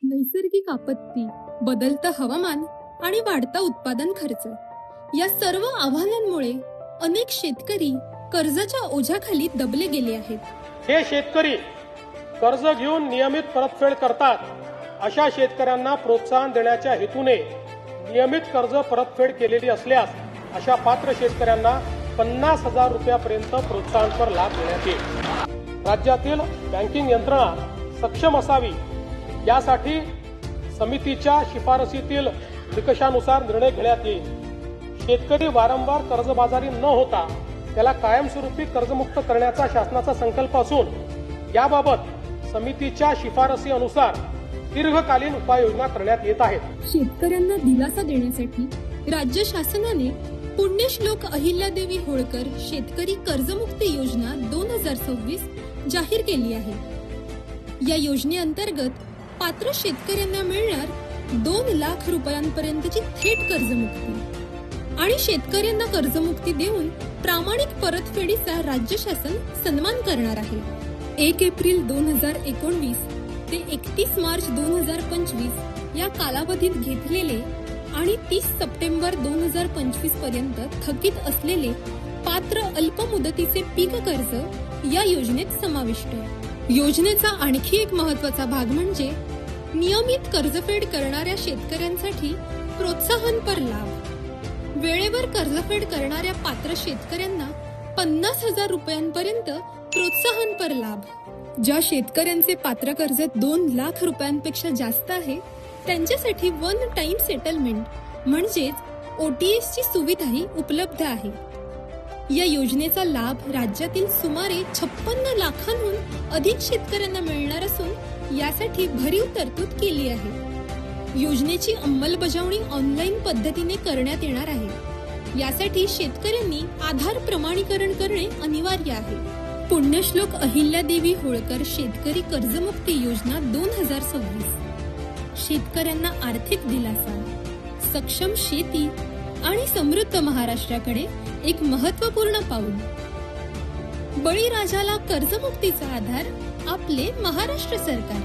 नैसर्गिक आपत्ती, बदलतं हवामान आणि वाढता उत्पादन खर्च या सर्व आव्हानांमुळे अनेक शेतकरी कर्जाच्या ओझ्याखाली दबले गेले आहेत. हे शेतकरी कर्ज घेऊन नियमित परतफेड करतात. अशा शेतकऱ्यांना प्रोत्साहन देण्याच्या हेतूने नियमित कर्ज परतफेड केलेली असल्यास अशा पात्र शेतकऱ्यांना 50,000 रुपयापर्यंत प्रोत्साहनपर लाभ देण्यात येईल. राज्यातील बँकिंग यंत्रणा सक्षम असावी यासाठी समितीच्या शिफारसीतील निकषानुसार निर्णय घेण्यात येईल. शेतकरी वारंवार कर्जबाजारी न होता त्याला कायमस्वरूपी कर्जमुक्त करण्याचा शासनाचा संकल्प असून याबाबत समितीच्या शिफारसी अनुसार दीर्घकालीन उपाययोजना करण्यात येत आहेत. शेतकऱ्यांना दिलासा देण्यासाठी राज्य शासनाने पुण्यश्लोक अहिल्यादेवी होळकर शेतकरी कर्जमुक्ती योजना 2026 जाहीर केली आहे. या योजनेअंतर्गत पात्र शेतकऱ्यांना मिळणार 2 लाख रुपयांपर्यंतची थेट कर्जमुक्ती आणि शेतकऱ्यांना कर्जमुक्ती देऊन प्रामाणिक परतफेडीचा राज्य शासन सन्मान करणार आहे. 1 एप्रिल 2019 ते 31 मार्च 2025 या कालावधीत घेतलेले आणि 30 सप्टेंबर 2025 पर्यंत थकीत असलेले पात्र अल्प मुदतीचे पीक कर्ज या योजनेत समाविष्ट आहे. योजनेचा आणखी एक महत्त्वाचा भाग म्हणजे नियमित कर्जफेड करणाऱ्या शेतकऱ्यांसाठी प्रोत्साहनपर लाभ. वेळेवर कर्जफेड करणाऱ्या पात्र शेतकऱ्यांना 50,000 रुपयांपर्यंत प्रोत्साहनपर लाभ. ज्या शेतकऱ्यांचे पात्र कर्ज 2 लाख रुपयांपेक्षा जास्त आहे त्यांच्यासाठी वन टाइम सेटलमेंट म्हणजेच OTS ची सुविधाही उपलब्ध आहे. या योजनेचा लाभ राज्यातील सुमारे 56 लाखांहून अधिक शेतकऱ्यांना मिळणार असून यासाठी भरीव तरतूद केली आहे. योजनेची अंमलबजावणी ऑनलाईन पद्धतीने करण्यात येणार आहे. यासाठी शेतकऱ्यांनी आधार प्रमाणीकरण करणे अनिवार्य आहे. पुण्यश्लोक अहिल्यादेवी होळकर शेतकरी कर्जमुक्ती योजना 2026 शेतकऱ्यांना आर्थिक दिलासा, सक्षम शेती आणि समृद्ध महाराष्ट्राकडे एक महत्त्वपूर्ण पाऊल. बळीराजाला कर्जमुक्तीचा आधार आपले महाराष्ट्र सरकार.